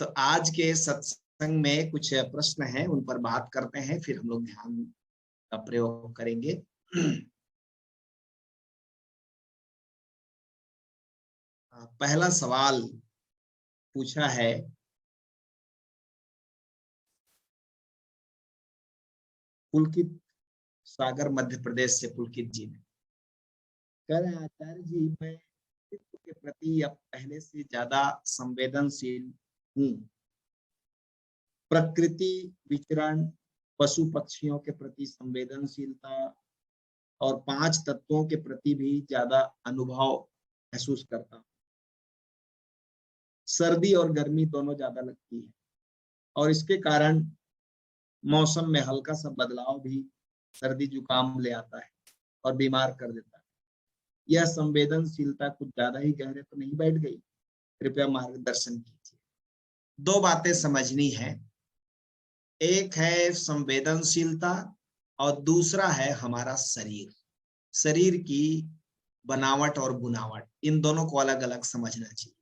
तो आज के सत्संग में कुछ प्रश्न हैं, उन पर बात करते हैं, फिर हम लोग ध्यान का प्रयोग करेंगे। पहला सवाल पूछा है पुलकित सागर मध्य प्रदेश से पुलकित जी ने। कह रहे हैं आचार्य जी, मैं अस्तित्व के प्रति अब पहले से ज्यादा संवेदनशील हूँ। प्रकृति विचरण, पशु पक्षियों के प्रति संवेदनशीलता और 5 तत्वों के प्रति भी ज्यादा अनुभव महसूस करता हूँ। सर्दी और गर्मी दोनों ज्यादा लगती है और इसके कारण मौसम में हल्का सा बदलाव भी सर्दी जुकाम ले आता है और बीमार कर देता है। यह संवेदनशीलता कुछ ज्यादा ही गहरे तो नहीं बैठ गई? कृपया मार्गदर्शन कीजिए। 2 बातें समझनी है, एक है संवेदनशीलता और दूसरा है हमारा शरीर, शरीर की बनावट और बुनावट। इन दोनों को अलग अलग समझना चाहिए।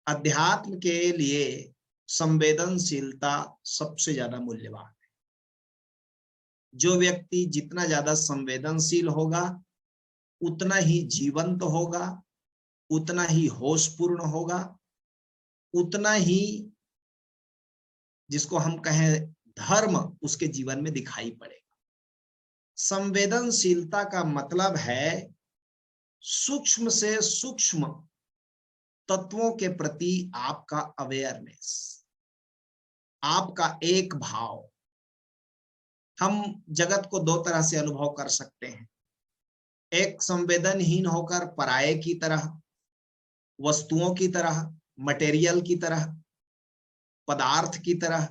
अध्यात्म के लिए संवेदनशीलता सबसे ज्यादा मूल्यवान है। जो व्यक्ति जितना ज्यादा संवेदनशील होगा उतना ही जीवंत होगा, उतना ही होशपूर्ण होगा, उतना ही जिसको हम कहें धर्म उसके जीवन में दिखाई पड़ेगा। संवेदनशीलता का मतलब है सूक्ष्म से सूक्ष्म तत्वों के प्रति आपका अवेयरनेस, आपका एक भाव। हम जगत को 2 तरह से अनुभव कर सकते हैं। एक संवेदनहीन होकर पराये की तरह, वस्तुओं की तरह, मटेरियल की तरह, पदार्थ की तरह,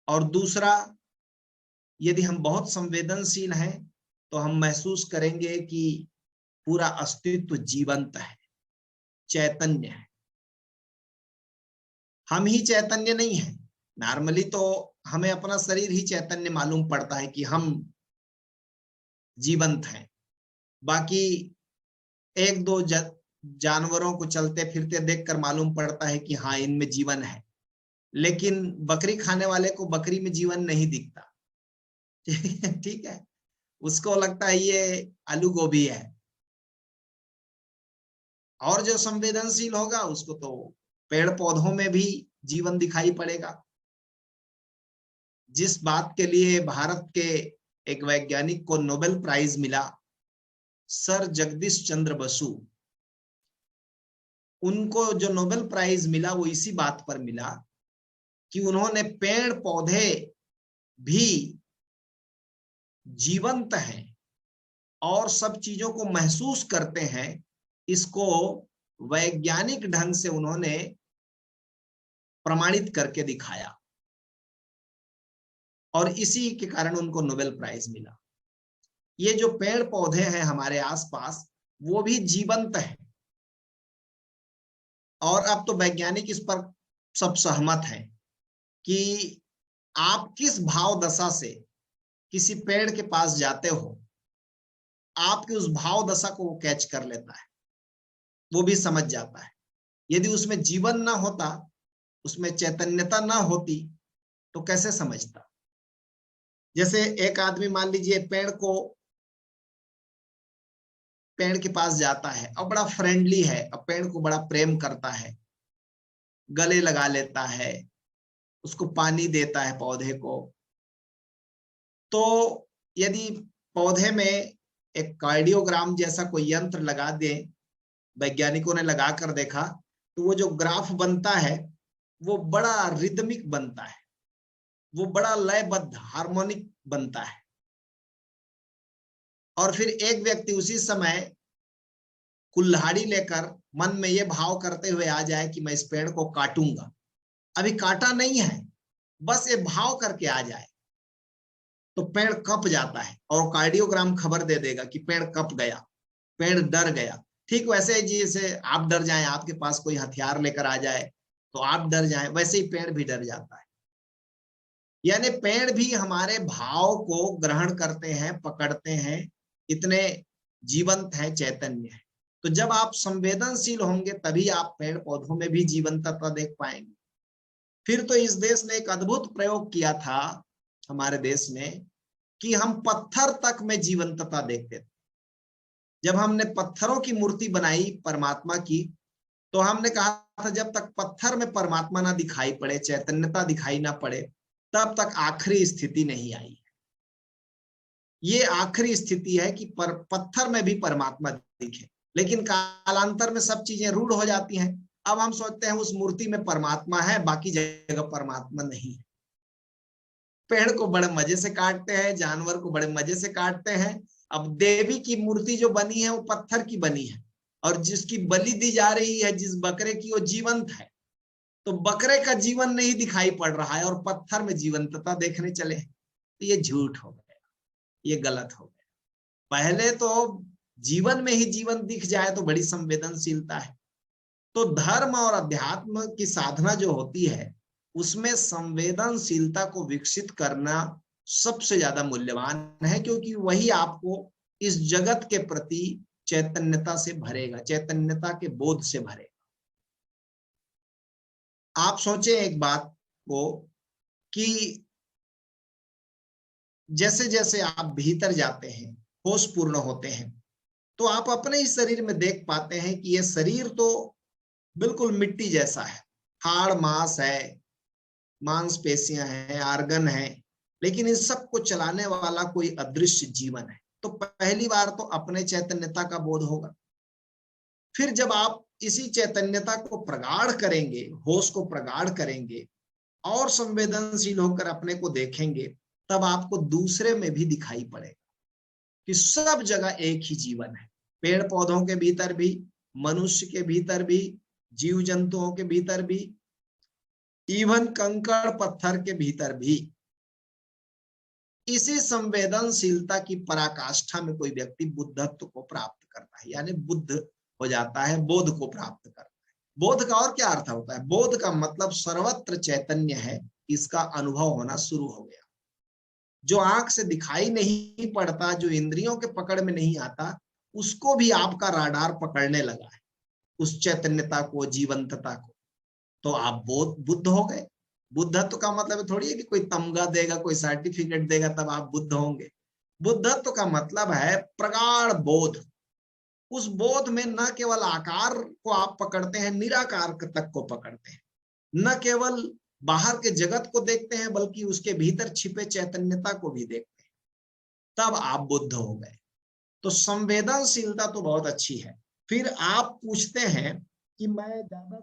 और दूसरा यदि हम बहुत संवेदनशील हैं तो हम महसूस करेंगे कि पूरा अस्तित्व जीवंत है, चैतन्य है। हम ही चैतन्य नहीं है। नॉर्मली तो हमें अपना शरीर ही चैतन्य मालूम पड़ता है कि हम जीवंत हैं। बाकी 1-2 जानवरों को चलते फिरते देखकर मालूम पड़ता है कि हाँ, इनमें जीवन है। लेकिन बकरी खाने वाले को बकरी में जीवन नहीं दिखता। ठीक है, उसको लगता है ये आलू गोभी है। और जो संवेदनशील होगा उसको तो पेड़ पौधों में भी जीवन दिखाई पड़ेगा। जिस बात के लिए भारत के एक वैज्ञानिक को नोबेल प्राइज मिला, सर जगदीश चंद्र बसु, उनको जो नोबेल प्राइज मिला वो इसी बात पर मिला कि उन्होंने पेड़ पौधे भी जीवंत हैं और सब चीजों को महसूस करते हैं। इसको वैज्ञानिक ढंग से उन्होंने प्रमाणित करके दिखाया और इसी के कारण उनको नोबेल प्राइज मिला। ये जो पेड़ पौधे हैं हमारे आसपास वो भी जीवंत हैं। और अब तो वैज्ञानिक इस पर सब सहमत हैं कि आप किस भाव दशा से किसी पेड़ के पास जाते हो, आपकी उस भाव दशा को वो कैच कर लेता है, वो भी समझ जाता है। यदि उसमें जीवन ना होता, उसमें चैतन्यता ना होती तो कैसे समझता? जैसे एक आदमी मान लीजिए पेड़ के पास जाता है और बड़ा फ्रेंडली है और पेड़ को बड़ा प्रेम करता है, गले लगा लेता है, उसको पानी देता है पौधे को। तो यदि पौधे में एक कार्डियोग्राम जैसा कोई यंत्र लगा दे, वैज्ञानिकों ने लगाकर देखा, तो वो जो ग्राफ बनता है वो बड़ा रिदमिक बनता है, वो बड़ा लयबद्ध हार्मोनिक बनता है। और फिर एक व्यक्ति उसी समय कुल्हाड़ी लेकर मन में ये भाव करते हुए आ जाए कि मैं इस पेड़ को काटूंगा, अभी काटा नहीं है, बस ये भाव करके आ जाए, तो पेड़ कप जाता है और कार्डियोग्राम खबर दे देगा कि पेड़ कप गया, पेड़ डर गया। ठीक वैसे ही जैसे आप डर जाएं, आपके पास कोई हथियार लेकर आ जाए तो आप डर जाएं, वैसे ही पेड़ भी डर जाता है। यानी पेड़ भी हमारे भाव को ग्रहण करते हैं, पकड़ते हैं, इतने जीवंत हैं, चैतन्य है। तो जब आप संवेदनशील होंगे तभी आप पेड़ पौधों में भी जीवंतता देख पाएंगे। फिर तो इस देश ने एक अद्भुत प्रयोग किया था, हमारे देश में, कि हम पत्थर तक में जीवंतता देखते थे। जब हमने पत्थरों की मूर्ति बनाई परमात्मा की, तो हमने कहा था जब तक पत्थर में परमात्मा ना दिखाई पड़े, चैतन्यता दिखाई ना पड़े, तब तक आखिरी स्थिति नहीं आई। ये आखिरी स्थिति है कि पत्थर में भी परमात्मा दिखे। लेकिन कालांतर में सब चीजें रूढ़ हो जाती हैं। अब हम सोचते हैं उस मूर्ति में परमात्मा है, बाकी जगह परमात्मा नहीं है। पेड़ को बड़े मजे से काटते हैं, जानवर को बड़े मजे से काटते हैं। अब देवी की मूर्ति जो बनी है वो पत्थर की बनी है, और जिसकी बलि दी जा रही है, जिस बकरे की, वो जीवंत है। तो बकरे का जीवन नहीं दिखाई पड़ रहा है और पत्थर में जीवंतता देखने चले। तो ये झूठ हो गया, ये गलत हो गया। पहले तो जीवन में ही जीवन दिख जाए तो बड़ी संवेदनशीलता है। तो धर्म और अध्यात्म की साधना जो होती है, उसमें संवेदनशीलता को विकसित करना सबसे ज्यादा मूल्यवान है, क्योंकि वही आपको इस जगत के प्रति चैतन्यता से भरेगा, चैतन्यता के बोध से भरेगा। आप सोचें एक बात को कि जैसे जैसे आप भीतर जाते हैं, होश पूर्ण होते हैं, तो आप अपने ही शरीर में देख पाते हैं कि ये शरीर तो बिल्कुल मिट्टी जैसा है, हाड़ मांस है, मांसपेशियां हैं, आर्गन है, लेकिन इन सबको चलाने वाला कोई अदृश्य जीवन है। तो पहली बार तो अपने चैतन्यता का बोध होगा। फिर जब आप इसी चैतन्यता को प्रगाढ़ करेंगे, होश को प्रगाढ़ करेंगे और संवेदनशील होकर अपने को देखेंगे, तब आपको दूसरे में भी दिखाई पड़ेगा कि सब जगह एक ही जीवन है। पेड़ पौधों के भीतर भी, मनुष्य के भीतर भी, जीव जंतुओं के भीतर भी, इवन कंकड़ पत्थर के भीतर भी। इसी संवेदनशीलता की पराकाष्ठा में कोई व्यक्ति बुद्धत्व को प्राप्त करता है, यानी बुद्ध हो जाता है, बोध को प्राप्त करता है। बोध का और क्या अर्थ होता है? बोध का मतलब सर्वत्र चैतन्य है, इसका अनुभव होना शुरू हो गया। जो आंख से दिखाई नहीं पड़ता, जो इंद्रियों के पकड़ में नहीं आता, उसको भी आपका राडार पकड़ने लगा है, उस चैतन्यता को, जीवंतता को। तो आप बुद्ध हो गए। बुद्धत्व का मतलब थोड़ी है कि कोई तमगा देगा, कोई सर्टिफिकेट देगा तब आप बुद्ध होंगे। बुद्धत्व का मतलब है प्रगाढ़ बोध। उस बोध में न केवल आकार को आप पकड़ते हैं, निराकार तक को पकड़ते हैं। न केवल बाहर के जगत को देखते हैं, बल्कि उसके भीतर छिपे चैतन्यता को भी देखते हैं। तब आप बुद्ध हो गए। तो संवेदनशीलता तो बहुत अच्छी है। फिर आप पूछते हैं कि मैं ज्यादा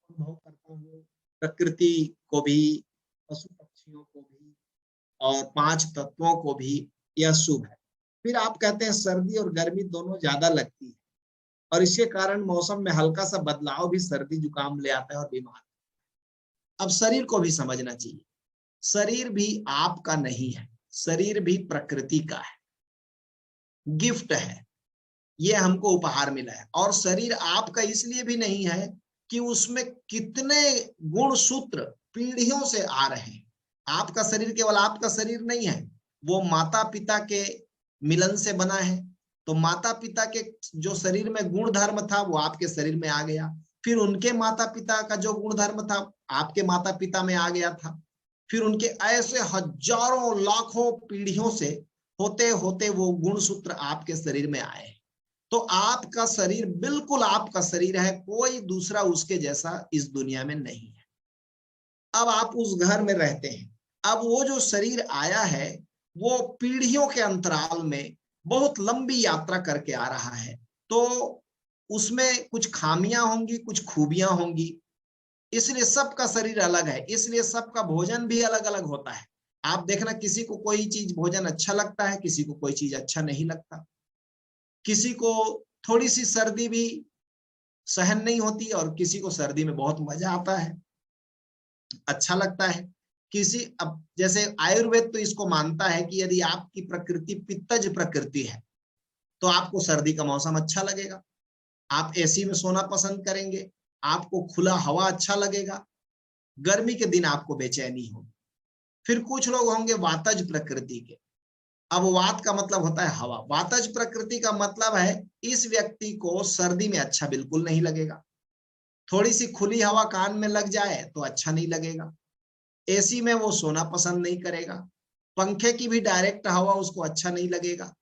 अनुभव करता हूँ प्रकृति को भी, पशु पक्षियों को भी और 5 तत्वों को भी, यह शुभ है। फिर आप कहते हैं सर्दी और गर्मी दोनों ज्यादा लगती है और इसके कारण मौसम में हल्का सा बदलाव भी सर्दी जुकाम ले आता है और बीमार। अब शरीर को भी समझना चाहिए, शरीर भी आपका नहीं है, शरीर भी प्रकृति का है, गिफ्ट है, ये हमको उपहार मिला है। और शरीर आपका इसलिए भी नहीं है कि उसमें कितने गुण सूत्र पीढ़ियों से आ रहे हैं। आपका शरीर केवल आपका शरीर नहीं है, वो माता पिता के मिलन से बना है। तो माता पिता के जो शरीर में गुण धर्म था वो आपके शरीर में आ गया, फिर उनके माता पिता का जो गुण धर्म था आपके माता पिता में आ गया था, फिर उनके ऐसे हजारों लाखों पीढ़ियों से होते होते वो गुण सूत्र आपके शरीर में आए। तो आपका शरीर बिल्कुल आपका शरीर है, कोई दूसरा उसके जैसा इस दुनिया में नहीं है। अब आप उस घर में रहते हैं, अब वो जो शरीर आया है वो पीढ़ियों के अंतराल में बहुत लंबी यात्रा करके आ रहा है। तो उसमें कुछ खामियां होंगी, कुछ खूबियां होंगी, इसलिए सबका शरीर अलग है, इसलिए सबका भोजन भी अलग अलग होता है। आप देखना, किसी को कोई चीज भोजन अच्छा लगता है, किसी को कोई चीज अच्छा नहीं लगता, किसी को थोड़ी सी सर्दी भी सहन नहीं होती और किसी को सर्दी में बहुत मजा आता है, अच्छा लगता है। किसी, अब जैसे आयुर्वेद तो इसको मानता है कि यदि आपकी प्रकृति पित्तज प्रकृति है तो आपको सर्दी का मौसम अच्छा लगेगा, आप एसी में सोना पसंद करेंगे, आपको खुला हवा अच्छा लगेगा, गर्मी के दिन आपको बेचैनी होगी। फिर कुछ लोग होंगे वातज प्रकृति के। अब वात का मतलब होता है हवा, वातज प्रकृति का मतलब है इस व्यक्ति को सर्दी में अच्छा बिल्कुल नहीं लगेगा। थोड़ी सी खुली हवा कान में लग जाए तो अच्छा नहीं लगेगा। एसी में वो सोना पसंद नहीं करेगा। पंखे की भी डायरेक्ट हवा उसको अच्छा नहीं लगेगा,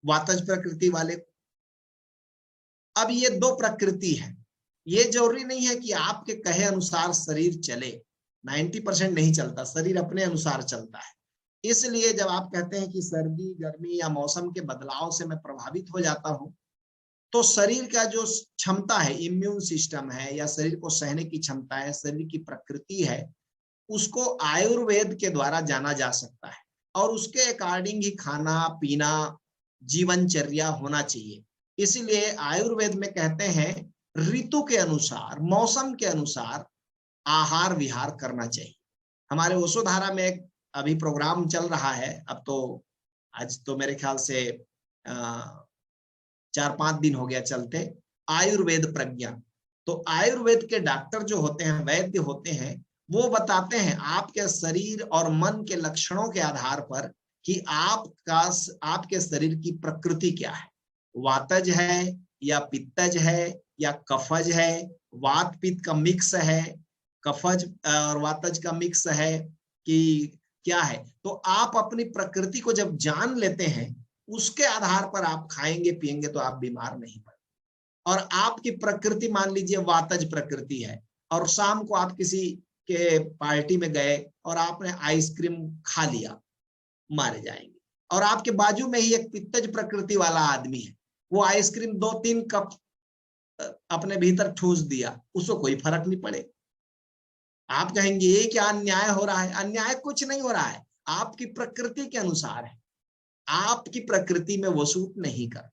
वातज प्रकृति वाले को। अब ये दो प्रकृति है। ये जरूरी नहीं है कि आपके कहे अनुसार शरीर चले, 90% नहीं चलता, शरीर अपने अनुसार चलता है। इसलिए जब आप कहते हैं कि सर्दी गर्मी या मौसम के बदलाव से मैं प्रभावित हो जाता हूं, तो शरीर का जो क्षमता है, इम्यून सिस्टम है या शरीर को सहने की क्षमता है, शरीर की प्रकृति है, उसको आयुर्वेद के द्वारा जाना जा सकता है और उसके अकॉर्डिंग ही खाना पीना जीवनचर्या होना चाहिए। इसीलिए आयुर्वेद में कहते हैं ऋतु के अनुसार, मौसम के अनुसार आहार विहार करना चाहिए। हमारे ओशोधारा में एक अभी प्रोग्राम चल रहा है, अब तो आज तो मेरे ख्याल से 4-5 दिन हो गया चलते, आयुर्वेद प्रज्ञा। तो आयुर्वेद के डॉक्टर जो होते हैं, वैद्य होते हैं, वो बताते हैं आपके शरीर और मन के लक्षणों के आधार पर कि आपके शरीर की प्रकृति क्या है, वातज है या पित्तज है या कफज है, वात पित्त का मिक्स है, कफज और वातज का मिक्स है कि क्या है। तो आप अपनी प्रकृति को जब जान लेते हैं, उसके आधार पर आप खाएंगे पिएंगे तो आप बीमार नहीं पड़ेंगे। और आपकी प्रकृति मान लीजिए वातज प्रकृति है और शाम को आप किसी के पार्टी में गए और आपने आइसक्रीम खा लिया, मारे जाएंगे। और आपके बाजू में ही एक पित्तज प्रकृति वाला आदमी है, वो आइसक्रीम 2-3 कप अपने भीतर ठूस दिया, उसको कोई फर्क नहीं पड़ेगा। आप कहेंगे ये क्या अन्याय हो रहा है? अन्याय कुछ नहीं हो रहा है, आपकी प्रकृति के अनुसार है, आपकी प्रकृति में वो सूट नहीं करता।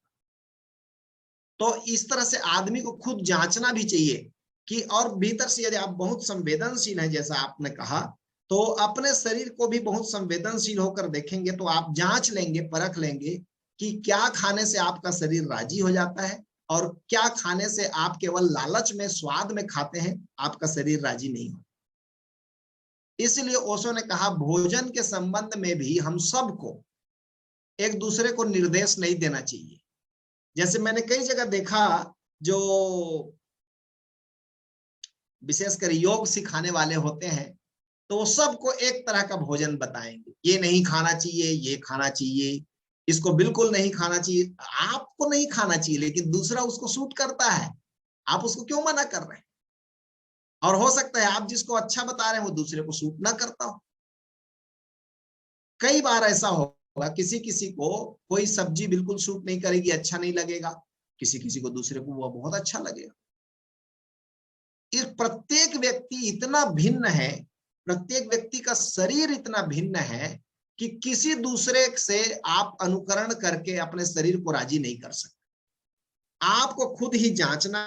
तो इस तरह से आदमी को खुद जांचना भी चाहिए कि, और भीतर से यदि आप बहुत संवेदनशील हैं जैसा आपने कहा, तो अपने शरीर को भी बहुत संवेदनशील होकर देखेंगे तो आप जांच लेंगे, परख लेंगे कि क्या खाने से आपका शरीर राजी हो जाता है और क्या खाने से आप केवल लालच में, स्वाद में खाते हैं, आपका शरीर राजी नहीं होता। इसलिए ओशो ने कहा भोजन के संबंध में भी हम सबको एक दूसरे को निर्देश नहीं देना चाहिए। जैसे मैंने कई जगह देखा, जो विशेषकर योग सिखाने वाले होते हैं, तो वो सबको एक तरह का भोजन बताएंगे, ये नहीं खाना चाहिए, ये खाना चाहिए, इसको बिल्कुल नहीं खाना चाहिए। आपको नहीं खाना चाहिए लेकिन दूसरा उसको सूट करता है, आप उसको क्यों मना कर रहे हैं? और हो सकता है आप जिसको अच्छा बता रहे हैं वो दूसरे को सूट ना करता हो। कई बार ऐसा होगा, किसी किसी को कोई सब्जी बिल्कुल सूट नहीं करेगी, अच्छा नहीं लगेगा, किसी किसी को दूसरे को वो बहुत अच्छा लगेगा। इस प्रत्येक व्यक्ति इतना भिन्न है, प्रत्येक व्यक्ति का शरीर इतना भिन्न है कि किसी दूसरे से आप अनुकरण करके अपने शरीर को राजी नहीं कर सकते। आपको खुद ही जांचना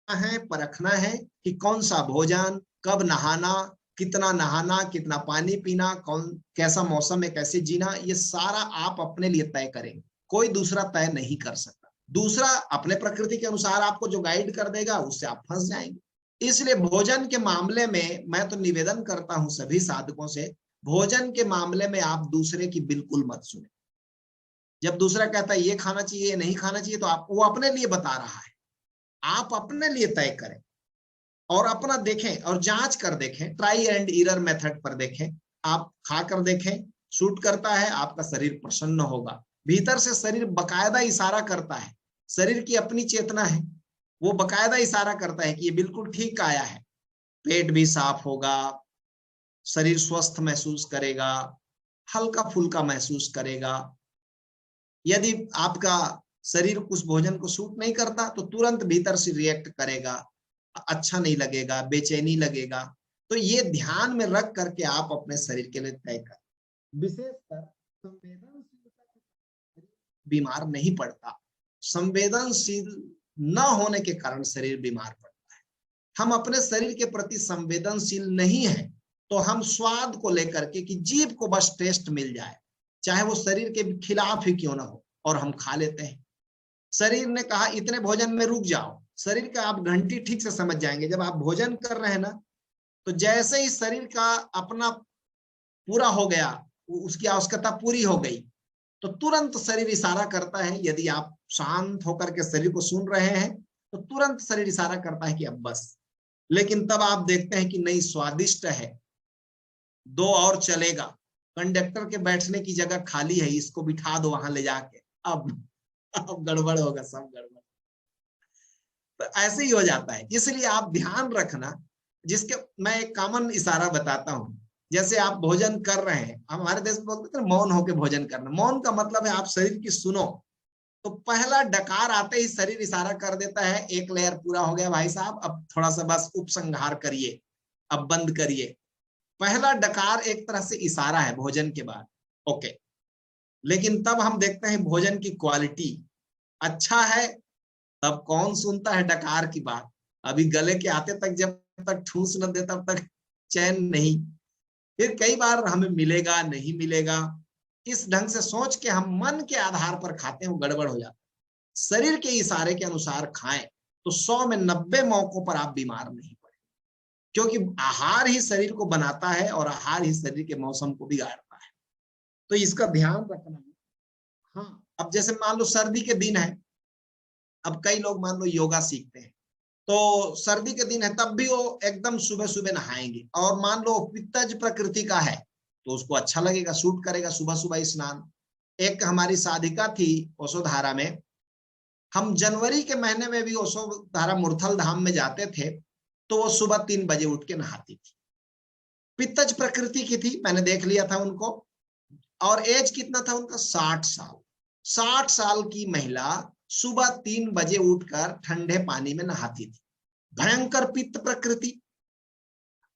है, परखना है कि कौन सा भोजन, कब नहाना, कितना पानी पीना, कौन कैसा मौसम है, कैसे जीना, ये सारा आप अपने लिए तय करेंगे, कोई दूसरा तय नहीं कर सकता। दूसरा अपने प्रकृति के अनुसार आपको जो गाइड कर देगा उससे आप फंस जाएंगे। इसलिए भोजन के मामले में मैं तो निवेदन करता हूं सभी साधकों से, भोजन के मामले में आप दूसरे की बिल्कुल मत सुने। जब दूसरा कहता है ये खाना चाहिए, ये नहीं खाना चाहिए, तो आप, वो अपने लिए बता रहा है, आप अपने लिए तय करें और अपना देखें और जांच कर देखें, ट्राई एंड एरर मेथड पर देखें, आप खाकर देखें, सूट करता है, आपका शरीर प्रसन्न होगा। भीतर से शरीर बकायदा इशारा करता है, शरीर की अपनी चेतना है, वो बकायदा इशारा करता है कि ये बिल्कुल ठीक आया है। पेट भी साफ होगा, शरीर स्वस्थ महसूस करेगा, हल्का फुल्का महसूस करेगा। यदि आपका शरीर उस भोजन को सूट नहीं करता तो तुरंत भीतर से रिएक्ट करेगा, अच्छा नहीं लगेगा, बेचैनी लगेगा। तो ये ध्यान में रख करके आप अपने शरीर के लिए तय करें। विशेषकर संवेदनशीलता बीमार नहीं पड़ता, संवेदनशील न होने के कारण शरीर बीमार पड़ता है। हम अपने शरीर के प्रति संवेदनशील नहीं है तो हम स्वाद को लेकर के कि जीभ को बस टेस्ट मिल जाए, चाहे वो शरीर के खिलाफ ही क्यों ना हो, और हम खा लेते हैं। शरीर ने कहा इतने भोजन में रुक जाओ, शरीर का आप घंटी ठीक से समझ जाएंगे। जब आप भोजन कर रहे हैं ना, तो जैसे ही शरीर का अपना पूरा हो गया, उसकी आवश्यकता पूरी हो गई, तो तुरंत शरीर इशारा करता है, यदि आप शांत होकर के शरीर को सुन रहे हैं तो तुरंत शरीर इशारा करता है कि अब बस। लेकिन तब आप देखते हैं कि नहीं, स्वादिष्ट है, दो और चलेगा, कंडक्टर के बैठने की जगह खाली है, इसको बिठा दो वहां ले जाके, अब गड़बड़ होगा, सब गड़बड़। तो ऐसे ही हो जाता है। इसलिए आप ध्यान रखना, जिसके मैं एक कॉमन इशारा बताता हूं। जैसे आप भोजन कर रहे हैं, हमारे देश में बोलते हैं मौन होकर भोजन करना। मौन का मतलब है आप शरीर की सुनो। तो पहला डकार आते ही शरीर इशारा कर देता है, एक लेयर पूरा हो गया भाई साहब, अब थोड़ा सा बस उपसंहार करिए, अब बंद करिए। पहला डकार एक तरह से इशारा है भोजन के बाद, ओके। लेकिन तब हम देखते हैं भोजन की क्वालिटी अच्छा है, तब कौन सुनता है डकार की बात। अभी गले के आते तक जब तक ठूस न दे तब तक चैन नहीं। फिर कई बार हमें मिलेगा नहीं मिलेगा, इस ढंग से सोच के हम मन के आधार पर खाते हैं, वो गड़बड़ हो जाता है। शरीर के इशारे के अनुसार खाएं तो 100 में 90 मौकों पर आप बीमार नहीं पड़े, क्योंकि आहार ही शरीर को बनाता है और आहार ही शरीर के मौसम को बिगाड़ता है। तो इसका ध्यान रखना है। हाँ, अब जैसे मान लो सर्दी के दिन है, अब कई लोग मान लो योगा सीखते हैं, तो सर्दी के दिन है तब भी वो एकदम सुबह सुबह नहाएंगे, और मान लो पित्तज प्रकृति का है तो उसको अच्छा लगेगा, सूट करेगा सुबह सुबह स्नान। एक हमारी साधिका थी ओशोधारा में, हम जनवरी के महीने में भी ओशोधारा मुरथल धाम में जाते थे, तो वो सुबह 3 बजे उठ के नहाती थी। पित्तज प्रकृति की थी, मैंने देख लिया था उनको। और एज कितना था उनका? 60 साल। 60 साल की महिला सुबह 3 बजे उठकर ठंडे पानी में नहाती थी। भयंकर पित्त प्रकृति।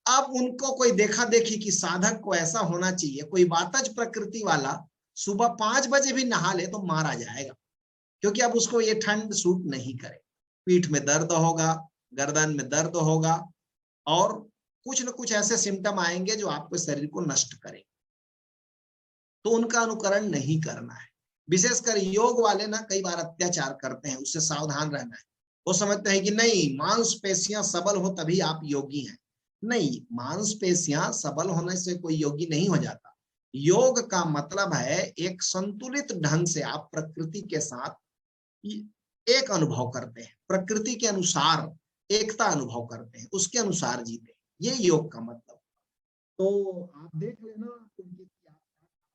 अब उनको कोई देखा देखी कि साधक को ऐसा होना चाहिए, कोई वातज प्रकृति वाला सुबह 5 बजे भी नहा ले तो मारा जाएगा, क्योंकि अब उसको ये ठंड सूट नहीं करे। पीठ में दर्द होगा, गर्दन में दर्द होगा, और कुछ न कुछ ऐसे सिम्टम आएंगे जो आपके शरीर को नष्ट करें। तो उनका अनुकरण नहीं करना है। विशेषकर योग वाले ना कई बार अत्याचार करते हैं, उससे सावधान रहना है। वो समझते हैं कि नहीं, मांसपेशियां सबल हो तभी आप योगी हैं। नहीं, मांसपेशियां सबल होने से कोई योगी नहीं हो जाता। योग का मतलब है एक संतुलित ढंग से आप प्रकृति के साथ एक अनुभव करते हैं, प्रकृति के अनुसार एकता अनुभव करते हैं, उसके अनुसार जीते हैं। ये योग का मतलब। तो आप देख लेना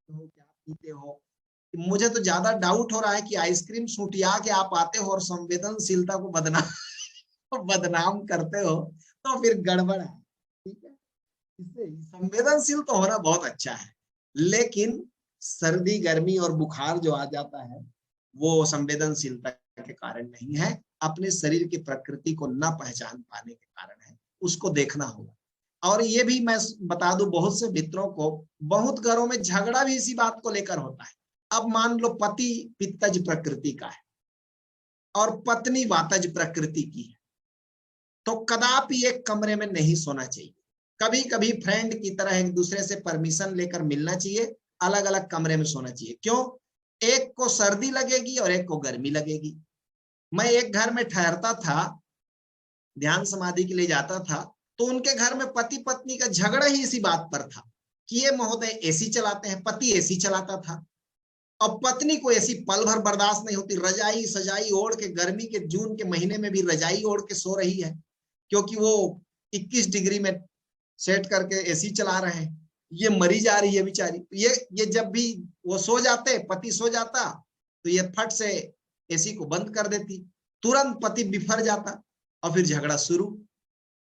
क्या पीते हो। मुझे तो ज्यादा डाउट हो रहा है कि आइसक्रीम सूटिया के आप आते हो और संवेदनशीलता को बदनाम करते हो, तो फिर गड़बड़ है। ठीक है, इससे संवेदनशील तो होना बहुत अच्छा है, लेकिन सर्दी गर्मी और बुखार जो आ जाता है वो संवेदनशीलता के कारण नहीं है, अपने शरीर की प्रकृति को न पहचान पाने के कारण है। उसको देखना होगा। और ये भी मैं बता दूं बहुत से मित्रों को, बहुत घरों में झगड़ा भी इसी बात को लेकर होता है। अब मान लो पति पित्तज प्रकृति का है और पत्नी वातज प्रकृति की है, तो कदापि एक कमरे में नहीं सोना चाहिए। कभी कभी फ्रेंड की तरह एक दूसरे से परमिशन लेकर मिलना चाहिए, अलग अलग कमरे में सोना चाहिए। क्यों? एक को सर्दी लगेगी और एक को गर्मी लगेगी। मैं एक घर में ठहरता था, ध्यान समाधि के लिए जाता था, तो उनके घर में पति पत्नी का झगड़ा ही इसी बात पर था कि ये महोदय एसी चलाते हैं। पति एसी चलाता था और पत्नी को एसी पल भर बर्दाश्त नहीं होती, रजाई सजाई ओढ़ के, गर्मी के जून के महीने में भी रजाई ओढ़ के सो रही है, क्योंकि वो 21 डिग्री में सेट करके एसी चला रहे हैं। ये मरी जा रही है बेचारी। ये जब भी वो सो जाते, पति सो जाता, तो ये फट से एसी को बंद कर देती, तुरंत पति बिफर जाता और फिर झगड़ा शुरू।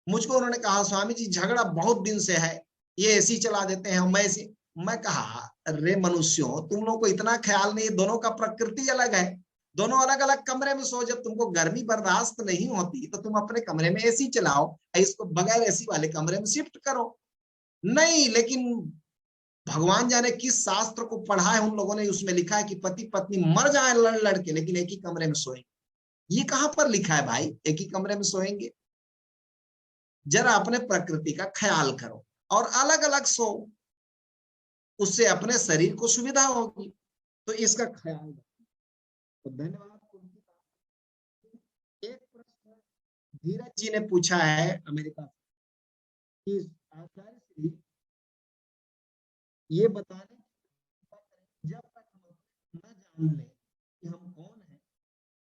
मुझको उन्होंने कहा, स्वामी जी झगड़ा बहुत दिन से है, ये एसी चला देते हैं, मैं कहा, अरे मनुष्यों, तुम लोगों को इतना ख्याल नहीं, दोनों का प्रकृति अलग है, दोनों अलग अलग कमरे में सो। जब तुमको गर्मी बर्दाश्त नहीं होती तो तुम अपने कमरे में एसी चलाओ, इसको बगैर एसी वाले कमरे में शिफ्ट करो। नहीं, लेकिन भगवान जाने किस शास्त्र को पढ़ा है उन लोगों ने, उसमें लिखा है कि पति पत्नी मर जाए लड़ लड़ के लेकिन एक ही कमरे में सोएंगे। ये कहां पर लिखा है भाई, एक ही कमरे में सोएंगे? जरा अपने प्रकृति का ख्याल करो और अलग अलग सो, उससे अपने शरीर को सुविधा होगी। तो इसका ख्याल रखो। तो धन्यवाद। एक प्रश्न धीरज जी ने पूछा है अमेरिका कि आचार्य श्री ये बताने जब तक हम जान ले कि हम कौन हैं,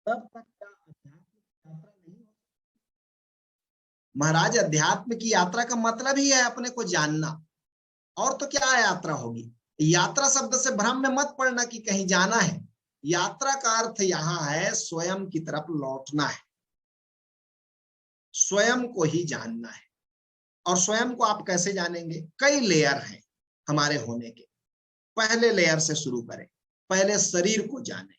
तब तक क्या आध्यात्मिक यात्रा नहीं हो। महाराज, अध्यात्म की यात्रा का मतलब ही है अपने को जानना, और तो क्या यात्रा होगी। यात्रा शब्द से भ्रम में मत पड़ना कि कहीं जाना है। यात्रा का अर्थ यहाँ है स्वयं की तरफ लौटना है, स्वयं को ही जानना है। और स्वयं को आप कैसे जानेंगे? कई लेयर हैं हमारे होने के। पहले लेयर से शुरू करें, पहले शरीर को जाने।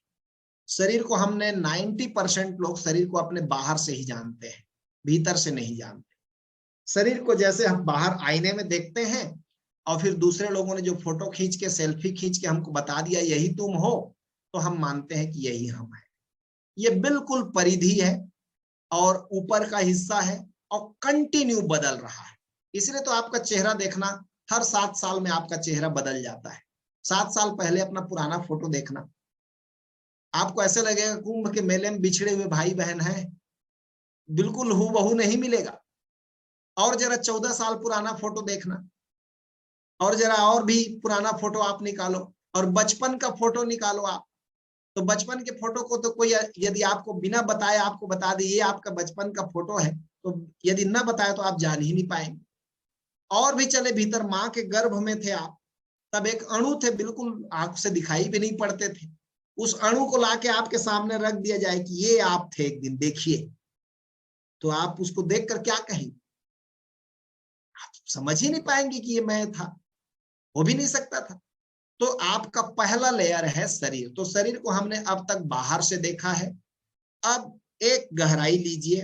शरीर को हमने 90% लोग शरीर को अपने बाहर से ही जानते हैं, भीतर से नहीं जानते। शरीर को जैसे हम बाहर आईने में देखते हैं, और फिर दूसरे लोगों ने जो फोटो खींच के, सेल्फी खींच के हमको बता दिया यही तुम हो, तो हम मानते हैं कि यही हम हैं। ये बिल्कुल परिधि है और ऊपर का हिस्सा है, और कंटिन्यू बदल रहा है। इसलिए तो आपका चेहरा देखना, हर 7 साल में आपका चेहरा बदल जाता है। 7 साल पहले अपना पुराना फोटो देखना, आपको ऐसे लगेगा कुंभ के मेले में बिछड़े हुए भाई बहन हैं, बिल्कुल हूबहू नहीं मिलेगा। और जरा 14 साल पुराना फोटो देखना, और जरा और भी पुराना फोटो आप निकालो, और बचपन का फोटो निकालो आप, तो बचपन के फोटो को तो कोई यदि आपको बिना बताए आपको बता दे ये आपका बचपन का फोटो है, तो यदि न बताए तो आप जान ही नहीं पाएंगे। और भी चले भीतर, माँ के गर्भ में थे आप, तब एक अणु थे, बिल्कुल आंख से दिखाई भी नहीं पड़ते थे। उस अणु को लाके आपके सामने रख दिया जाए कि ये आप थे एक दिन, देखिए, तो आप उसको देखकर क्या कहेंगे? आप समझ ही नहीं पाएंगे कि ये मैं था, हो भी नहीं सकता था। तो आपका पहला लेयर है शरीर। तो शरीर को हमने अब तक बाहर से देखा है। अब एक गहराई लीजिए,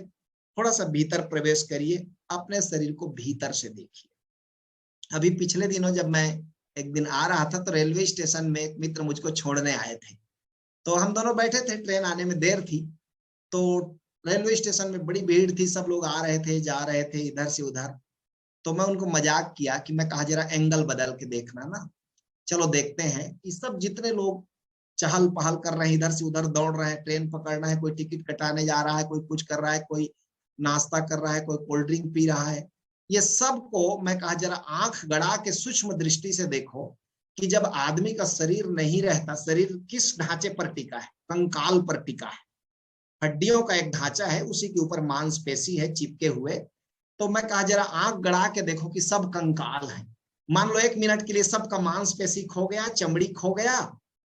थोड़ा सा भीतर प्रवेश करिए, अपने शरीर को भीतर से देखिए। अभी पिछले दिनों जब मैं एक दिन आ रहा था, तो रेलवे स्टेशन में एक मित्र मुझको छोड़ने आए थे, तो हम दोनों बैठे थे, ट्रेन आने में देर थी, तो रेलवे स्टेशन में बड़ी भीड़ थी, सब लोग आ रहे थे, जा रहे थे इधर से उधर। तो मैं उनको मजाक किया कि मैं कहा जरा एंगल बदल के देखना ना, चलो देखते हैं कि सब जितने लोग चहल पहल कर रहे हैं, इधर से उधर दौड़ रहे हैं, ट्रेन पकड़ना है, कोई टिकट कटाने जा रहा है, कोई कुछ कर रहा है, कोई नाश्ता कर रहा है, कोई कोल्ड ड्रिंक पी रहा है, ये सब को मैं कहा जरा आंख गड़ा के सूक्ष्म दृष्टि से देखो कि जब आदमी का शरीर नहीं रहता, शरीर किस ढांचे पर टिका है? कंकाल पर टिका है। हड्डियों का एक ढांचा है, उसी के ऊपर मांसपेशी है चिपके हुए। तो मैं कहा जरा आंख गड़ा के देखो कि सब कंकाल है। मान लो 1 मिनट के लिए सबका मांसपेशी खो गया, चमड़ी खो गया,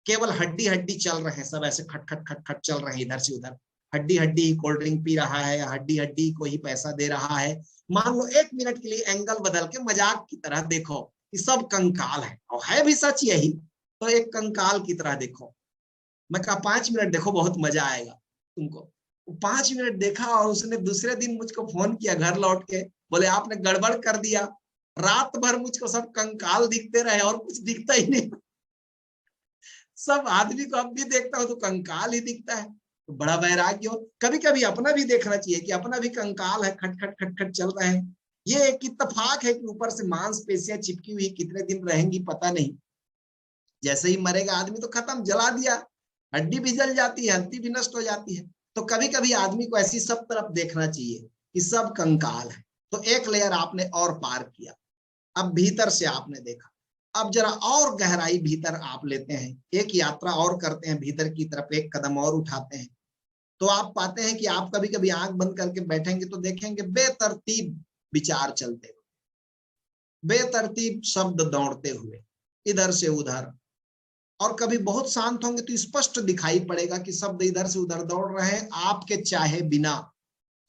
केवल हड्डी हड्डी चल रहे हैं, सब ऐसे खट खट खट खट चल रहे हैं इधर से उधर। हड्डी हड्डी कोल्ड ड्रिंक पी रहा है, हड्डी हड्डी को ही पैसा दे रहा है। मान लो 1 मिनट के लिए एंगल बदल के मजाक की तरह देखो कि सब कंकाल है, और है भी सच यही। तो एक कंकाल की तरह देखो। मैं कहा 5 मिनट देखो, बहुत मजा आएगा तुमको। 5 मिनट देखा, और उसने दूसरे दिन मुझको फोन किया घर लौट के, बोले आपने गड़बड़ कर दिया, रात भर मुझको सब कंकाल दिखते रहे और कुछ दिखता ही नहीं। सब आदमी को अब भी देखता हूं तो कंकाल ही दिखता है। तो बड़ा वैराग्य हो। कभी कभी अपना भी देखना चाहिए कि अपना भी कंकाल है, खट खट खट खट चल रहे हैं। ये एक इत्तेफाक है कि ऊपर से मांसपेशियां चिपकी हुई, कितने दिन रहेंगी पता नहीं। जैसे ही मरेगा आदमी तो खत्म, जला दिया, हड्डी भी जल जाती है, हड्डी भी नष्ट हो जाती है। तो कभी कभी आदमी को ऐसी सब तरफ देखना चाहिए कि सब कंकाल है। तो एक लेयर आपने और पार किया, अब भीतर से आपने देखा। अब जरा और गहराई भीतर आप लेते हैं, एक यात्रा और करते हैं भीतर की तरफ, एक कदम और उठाते हैं। तो आप पाते हैं कि आप कभी कभी आंख बंद करके बैठेंगे तो देखेंगे बेतरतीब विचार चलते हुए, बेतरतीब शब्द दौड़ते हुए इधर से उधर। और कभी बहुत शांत होंगे तो स्पष्ट दिखाई पड़ेगा कि शब्द इधर से उधर दौड़ रहे हैं, आपके चाहे बिना,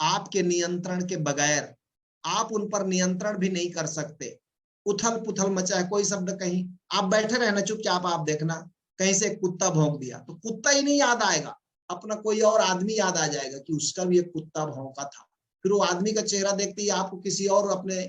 आपके नियंत्रण के बगैर। आप उन पर नियंत्रण भी नहीं कर सकते। उथल पुथल मचा है, कोई शब्द कहीं, आप बैठे रहना चुपचाप, आप देखना कहीं से कुत्ता भौंक दिया तो कुत्ता ही नहीं याद आएगा, अपना कोई और आदमी याद आ जाएगा कि उसका भी एक कुत्ता भौंका था। फिर वो आदमी का चेहरा देखते ही आपको किसी और अपने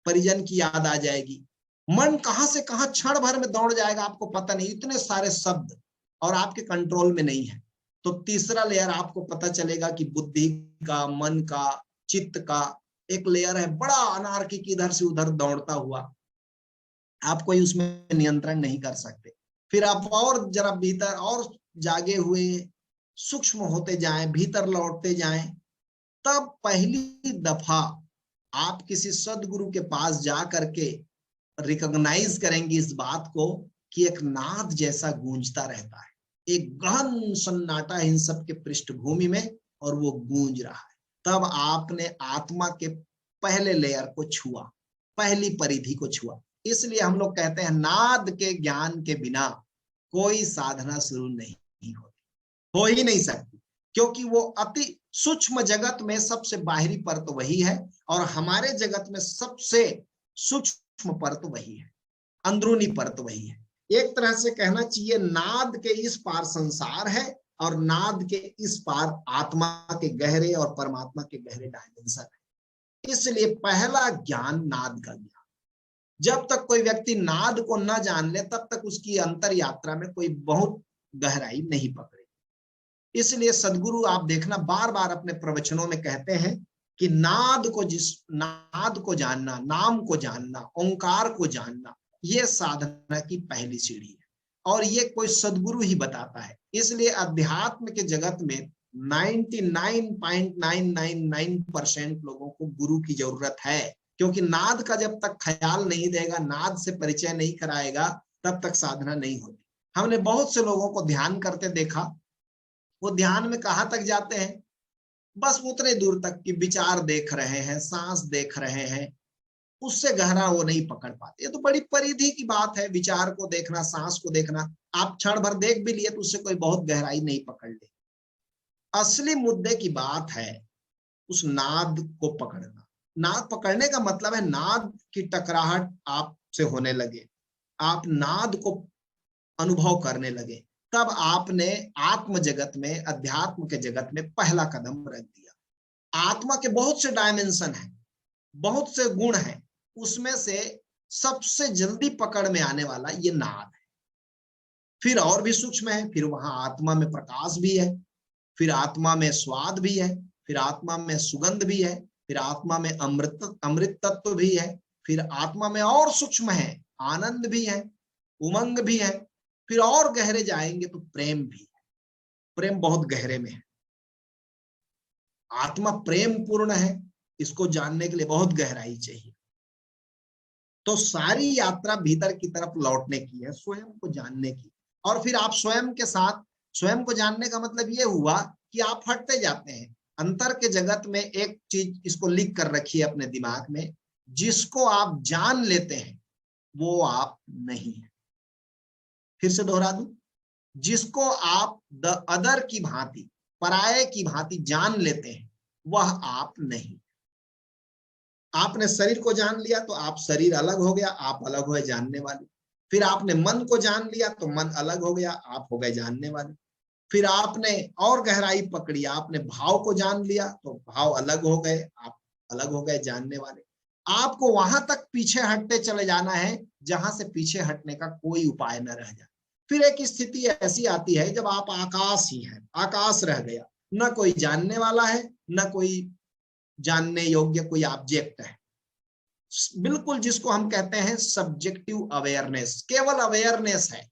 परिजन की याद आ जाएगी। मन कहां से कहां क्षण भर में दौड़ जाएगा, आपको पता नहीं, इतने सारे शब्द और आपके कंट्रोल में नहीं है। तो तीसरा लेयर आपको पता चलेगा कि बुद्धि का, मन का, चित्त का एक लेयर है, बड़ा अनार्की की इधर से उधर दौड़ता हुआ, आप कोई उसमें नियंत्रण नहीं कर सकते। फिर आप और जरा भीतर और जागे हुए सूक्ष्म होते जाएं, भीतर लौटते जाएं, तब पहली दफा आप किसी सदगुरु के पास जा करके रिकॉग्नाइज करेंगे इस बात को कि एक नाद जैसा गूंजता रहता है, एक गहन सन्नाटा है इन सब के पृष्ठभूमि में और वो गूंज रहा है। तब आपने आत्मा के पहले लेयर को छुआ, पहली परिधि को छुआ। इसलिए हम लोग कहते हैं नाद के ज्ञान के बिना कोई साधना शुरू नहीं होती, हो ही नहीं सकती, क्योंकि वो अति सूक्ष्म जगत में सबसे बाहरी परत वही है और हमारे जगत में सबसे सूक्ष्म परत वही है, अंदरूनी परत वही है। एक तरह से कहना चाहिए नाद के इस पार संसार है और नाद के इस पार आत्मा के गहरे और परमात्मा के गहरे डायमेंशन है। इसलिए पहला ज्ञान नाद का ज्ञान। जब तक कोई व्यक्ति नाद को न जान ले तब तक उसकी अंतर यात्रा में कोई बहुत गहराई नहीं पकड़े। इसलिए सदगुरु आप देखना बार बार अपने प्रवचनों में कहते हैं कि नाद को जानना, नाम को जानना, ओंकार को जानना, ये साधना की पहली सीढ़ी है और ये कोई सदगुरु ही बताता है। इसलिए अध्यात्म के जगत में 99.999% लोगों को गुरु की जरूरत है, क्योंकि नाद का जब तक ख्याल नहीं देगा, नाद से परिचय नहीं कराएगा, तब तक साधना नहीं होती। हमने बहुत से लोगों को ध्यान करते देखा, वो ध्यान में कहां तक जाते हैं, बस उतने दूर तक कि विचार देख रहे हैं, सांस देख रहे हैं, उससे गहरा वो नहीं पकड़ पाते। ये तो बड़ी परिधि की बात है, विचार को देखना, सांस को देखना। आप क्षण भर देख भी लिए तो उससे कोई बहुत गहराई नहीं पकड़ ले। असली मुद्दे की बात है उस नाद को पकड़ना। नाद पकड़ने का मतलब है नाद की टकराहट आपसे होने लगे, आप नाद को अनुभव करने लगे, तब आपने आत्म जगत में, अध्यात्म के जगत में पहला कदम रख दिया। आत्मा के बहुत से डायमेंशन हैं, बहुत से गुण हैं, उसमें से सबसे जल्दी पकड़ में आने वाला ये नाद है। फिर और भी सूक्ष्म है, फिर वहां आत्मा में प्रकाश भी है, फिर आत्मा में स्वाद भी है, फिर आत्मा में सुगंध भी है, फिर आत्मा में अमृत तत्व भी है, फिर आत्मा में और सूक्ष्म है, आनंद भी है, उमंग भी है, फिर और गहरे जाएंगे तो प्रेम भी है। प्रेम बहुत गहरे में है, आत्मा प्रेम पूर्ण है, इसको जानने के लिए बहुत गहराई चाहिए। तो सारी यात्रा भीतर की तरफ लौटने की है, स्वयं को जानने की। और फिर आप स्वयं के साथ, स्वयं को जानने का मतलब ये हुआ कि आप हटते जाते हैं अंतर के जगत में। एक चीज इसको लिख कर रखिए अपने दिमाग में, जिसको आप जान लेते हैं वो आप नहीं है। फिर से दोहरा दूं, जिसको आप द अदर की भांति, पराये की भांति जान लेते हैं वह आप नहीं। आपने शरीर को जान लिया तो आप शरीर अलग हो गया, आप अलग हुए जानने वाले। फिर आपने मन को जान लिया तो मन अलग हो गया, आप हो गए जानने वाले। फिर आपने और गहराई पकड़ी, आपने भाव को जान लिया तो भाव अलग हो गए, आप अलग हो गए जानने वाले। आपको वहां तक पीछे हटते चले जाना है जहां से पीछे हटने का कोई उपाय न रह जाए। फिर एक स्थिति ऐसी आती है जब आप आकाश ही है, आकाश रह गया, न कोई जानने वाला है, न कोई जानने योग्य कोई ऑब्जेक्ट है। बिल्कुल जिसको हम कहते हैं सब्जेक्टिव अवेयरनेस, केवल अवेयरनेस है।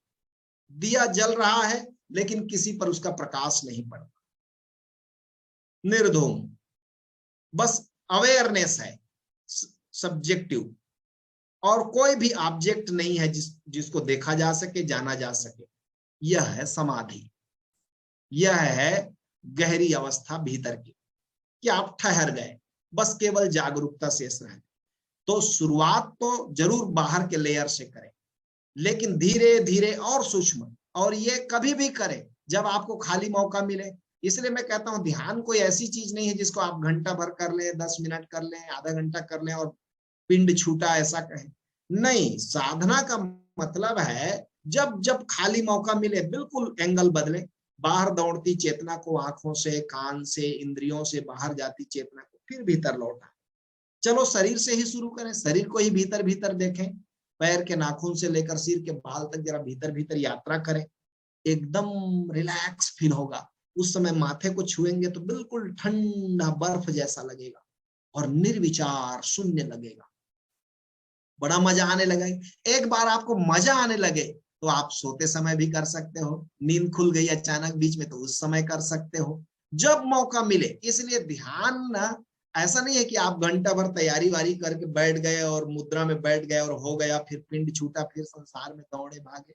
दिया जल रहा है लेकिन किसी पर उसका प्रकाश नहीं पड़ता, निर्धूम, बस अवेयरनेस है, सब्जेक्टिव। और कोई भी ऑब्जेक्ट नहीं है जिसको देखा जा सके, जाना जा सके। यह है समाधि, यह है गहरी अवस्था भीतर की, कि आप ठहर गए, बस केवल जागरूकता शेष रह गई। तो शुरुआत तो जरूर बाहर के लेयर से करें, लेकिन धीरे धीरे और सूक्ष्म, और ये कभी भी करें जब आपको खाली मौका मिले। इसलिए मैं कहता हूं ध्यान कोई ऐसी चीज नहीं है जिसको आप घंटा भर कर लें, 10 मिनट कर लें, आधा घंटा कर लें और पिंड छूटा ऐसा कहें। नहीं, साधना का मतलब है जब जब खाली मौका मिले बिल्कुल एंगल बदले, बाहर दौड़ती चेतना को आंखों से, कान से, इंद्रियों से बाहर जाती चेतना को फिर भीतर लौटा। चलो शरीर से ही शुरू करें, शरीर को ही भीतर भीतर देखें, पैर के नाखून से लेकर सिर के बाल तक जरा भीतर भीतर यात्रा करें, एकदम रिलैक्स फील होगा। उस समय माथे को छुएंगे तो बिल्कुल ठंडा बर्फ जैसा लगेगा और निर्विचार शून्य लगेगा, बड़ा मजा आने लगेगा। एक बार आपको मजा आने लगे तो आप सोते समय भी कर सकते हो, नींद खुल गई अचानक बीच में तो उस समय कर सकते हो, जब मौका मिले। इसलिए ध्यान ना ऐसा नहीं है कि आप घंटा भर तैयारी वारी करके बैठ गए और मुद्रा में बैठ गए और हो गया, फिर पिंड छूटा, फिर संसार में दौड़े भागे।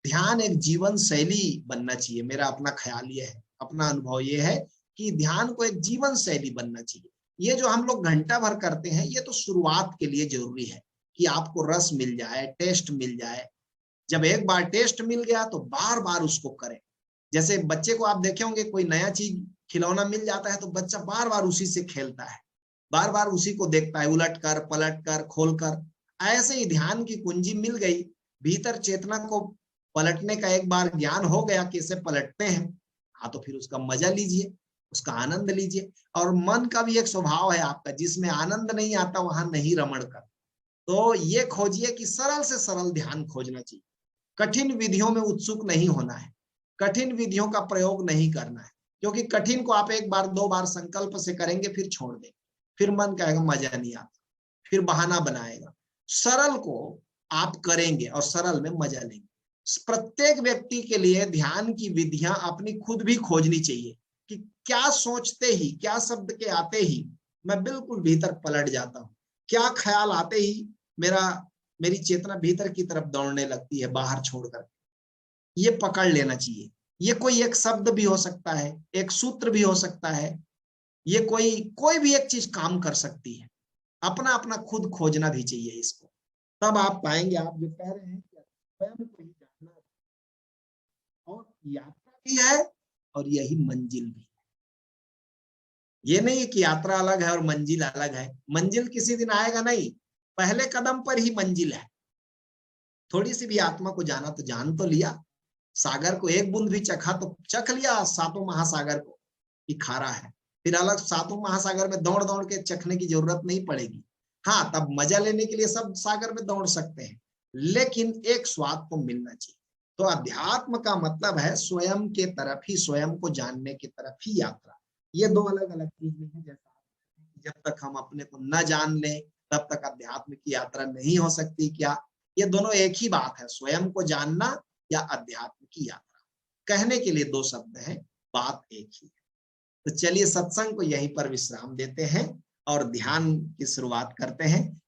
ध्यान एक जीवन शैली बनना चाहिए। मेरा अपना ख्याल ये है, अपना अनुभव ये है कि ध्यान को एक जीवन शैली बनना चाहिए। ये जो हम लोग घंटा भर करते हैं, ये तो शुरुआत के लिए जरूरी है कि आपको रस मिल जाए, टेस्ट मिल जाए। जब एक बार टेस्ट मिल गया तो बार बार उसको करें। जैसे बच्चे को आप देखे होंगे, कोई नया चीज खिलौना मिल जाता है तो बच्चा बार बार उसी से खेलता है, बार बार उसी को देखता है, उलट कर, पलट कर, खोल कर। ऐसे ही ध्यान की कुंजी मिल गई, भीतर चेतना को पलटने का एक बार ज्ञान हो गया कि इसे पलटते हैं, हाँ, तो फिर उसका मजा लीजिए, उसका आनंद लीजिए। और मन का भी एक स्वभाव है आपका, जिसमें आनंद नहीं आता वहां नहीं रमण कर। तो ये खोजिए कि सरल से सरल ध्यान खोजना चाहिए। कठिन विधियों में उत्सुक नहीं होना है, कठिन विधियों का प्रयोग नहीं करना है, क्योंकि कठिन को आप एक बार दो बार संकल्प से करेंगे, फिर छोड़ देंगे, फिर मन कहेगा मजा नहीं आता, फिर बहाना बनाएगा। सरल को आप करेंगे और सरल में मजा लेंगे। प्रत्येक व्यक्ति के लिए ध्यान की विधियां अपनी खुद भी खोजनी चाहिए कि क्या सोचते ही, क्या शब्द के आते ही मैं बिल्कुल भीतर पलट जाता हूँ, क्या ख्याल आते ही मेरी चेतना भीतर की तरफ दौड़ने लगती है बाहर छोड़कर। ये पकड़ लेना चाहिए। ये कोई एक शब्द भी हो सकता है, एक सूत्र भी हो सकता है, ये कोई भी एक चीज काम कर सकती है। अपना अपना खुद खोजना भी चाहिए इसको, तब आप पाएंगे। आप जो कह रहे हैं स्वयं को ही जानना, और यात्रा भी है और यही मंजिल भी है। ये नहीं कि यात्रा अलग है और मंजिल अलग है। मंजिल किसी दिन आएगा नहीं, पहले कदम पर ही मंजिल है। थोड़ी सी भी आत्मा को जाना तो जान तो लिया, सागर को एक बूंद भी चखा तो चख लिया सातों महासागर को कि खारा है। फिर अलग सातों महासागर में दौड़ दौड़ के चखने की जरूरत नहीं पड़ेगी। हाँ, तब मजा लेने के लिए सब सागर में दौड़ सकते हैं, लेकिन एक स्वाद तो मिलना चाहिए। तो अध्यात्म का मतलब है स्वयं के तरफ ही, स्वयं को जानने की तरफ ही यात्रा। ये दो अलग अलग चीजें हैं। जैसा जब तक हम अपने को न जान ले तब तक अध्यात्म की यात्रा नहीं हो सकती क्या? ये दोनों एक ही बात है, स्वयं को जानना या अध्यात्म की यात्रा। कहने के लिए दो शब्द हैं, बात एक ही है। तो चलिए सत्संग को यहीं पर विश्राम देते हैं और ध्यान की शुरुआत करते हैं।